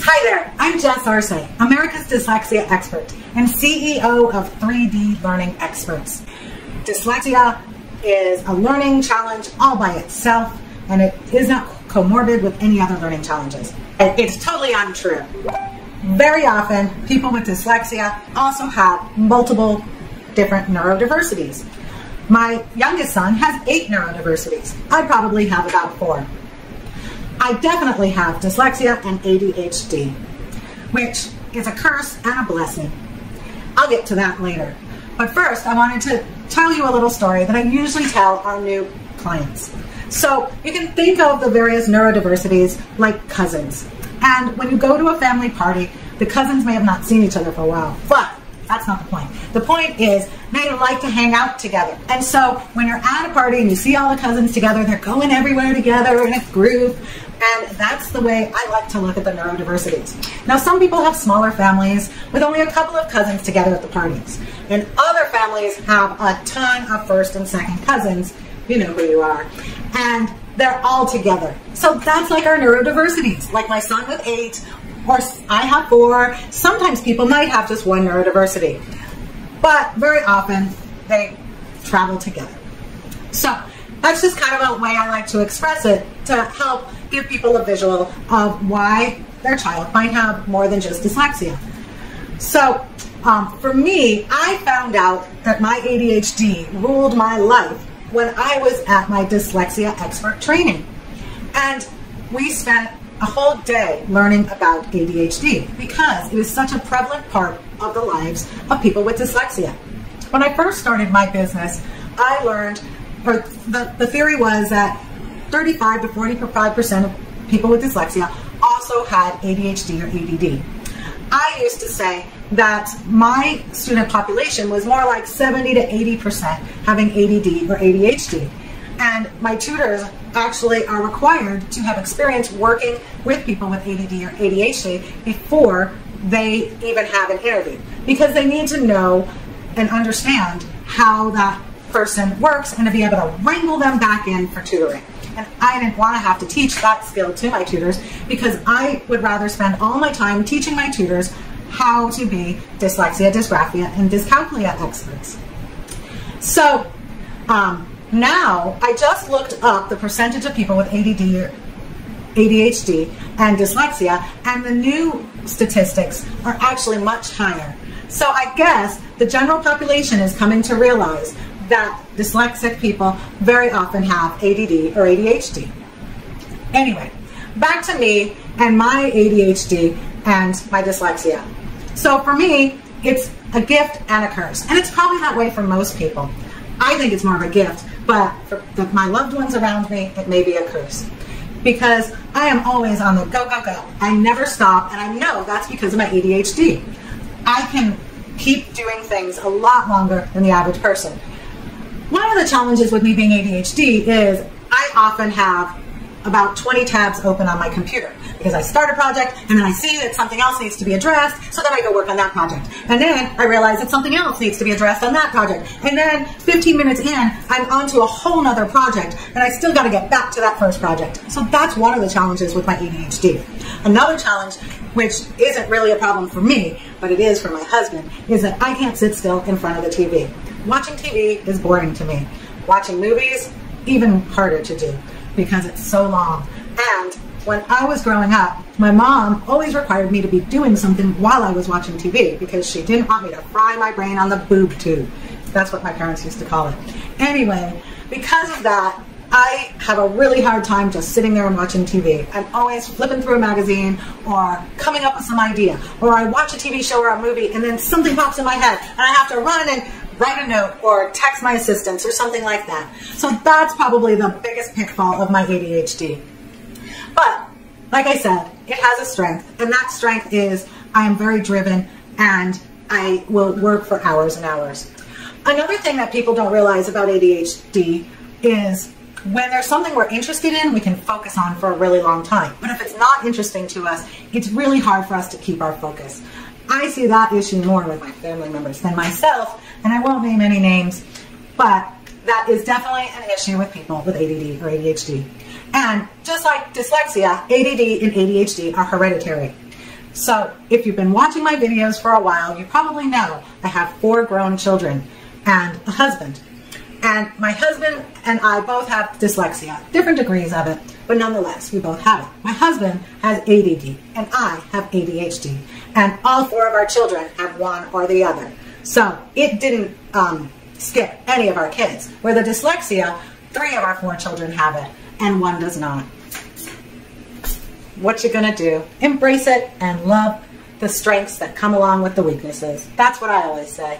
Hi there, I'm Jess Arce, America's dyslexia expert and CEO of 3D Learning Experts. Dyslexia is a learning challenge all by itself, and it is not comorbid with any other learning challenges. It's totally untrue. Very often, people with dyslexia also have multiple different neurodiversities. My youngest son has 8 neurodiversities. I probably have about 4. I definitely have dyslexia and ADHD, which is a curse and a blessing. I'll get to that later. But first, I wanted to tell you a little story that I usually tell our new clients. So you can think of the various neurodiversities like cousins. And when you go to a family party, the cousins may have not seen each other for a while, but that's not the point. The point is they like to hang out together. And so when you're at a party and you see all the cousins together, they're going everywhere together in a group. And that's the way I like to look at the neurodiversities. Now, some people have smaller families with only a couple of cousins together at the parties. And other families have a ton of first and second cousins. You know who you are. And they're all together. So that's like our neurodiversities. Like my son with 8, or I have 4. Sometimes people might have just one neurodiversity. But very often, they travel together. So that's just kind of a way I like to express it to help give people a visual of why their child might have more than just dyslexia. So for me, I found out that my ADHD ruled my life when I was at my dyslexia expert training. And we spent a whole day learning about ADHD because it is such a prevalent part of the lives of people with dyslexia. When I first started my business, I learned, or the theory was that 35 to 45% of people with dyslexia also had ADHD or ADD. I used to say that my student population was more like 70 to 80% having ADD or ADHD. And my tutors actually are required to have experience working with people with ADD or ADHD before they even have an interview, because they need to know and understand how that person works and to be able to wrangle them back in for tutoring. And I didn't want to have to teach that skill to my tutors because I would rather spend all my time teaching my tutors how to be dyslexia, dysgraphia, and dyscalculia experts. So now I just looked up the percentage of people with ADD or ADHD and dyslexia, and the new statistics are actually much higher. So I guess the general population is coming to realize that dyslexic people very often have ADD or ADHD. Anyway, back to me and my ADHD and my dyslexia. So for me, it's a gift and a curse. And it's probably that way for most people. I think it's more of a gift, but for my loved ones around me, it may be a curse. Because I am always on the go, go, go. I never stop, and I know that's because of my ADHD. I can keep doing things a lot longer than the average person. One of the challenges with me being ADHD is I often have about 20 tabs open on my computer because I start a project and then I see that something else needs to be addressed, so then I go work on that project. And then I realize that something else needs to be addressed on that project. And then 15 minutes in, I'm onto a whole nother project and I still got to get back to that first project. So that's one of the challenges with my ADHD. Another challenge, which isn't really a problem for me, but it is for my husband, is that I can't sit still in front of the TV. Watching TV is boring to me. Watching movies, even harder to do because it's so long. And when I was growing up, my mom always required me to be doing something while I was watching TV because she didn't want me to fry my brain on the boob tube. That's what my parents used to call it. Anyway, because of that, I have a really hard time just sitting there and watching TV. I'm always flipping through a magazine or coming up with some idea. Or I watch a TV show or a movie and then something pops in my head and I have to run and write a note or text my assistants or something like that. So that's probably the biggest pitfall of my ADHD. But like I said, it has a strength, and that strength is I am very driven and I will work for hours and hours. Another thing that people don't realize about ADHD is when there's something we're interested in, we can focus on for a really long time. But if it's not interesting to us, it's really hard for us to keep our focus. I see that issue more with my family members than myself, and I won't name any names, but that is definitely an issue with people with ADD or ADHD. And just like dyslexia, ADD and ADHD are hereditary. So if you've been watching my videos for a while, you probably know I have 4 grown children and a husband. And my husband and I both have dyslexia, different degrees of it, but nonetheless, we both have it. My husband has ADD and I have ADHD, and all 4 of our children have one or the other. So it didn't skip any of our kids. Where the dyslexia, 3 of our 4 children have it and 1 does not. What you gonna do? Embrace it and love the strengths that come along with the weaknesses. That's what I always say.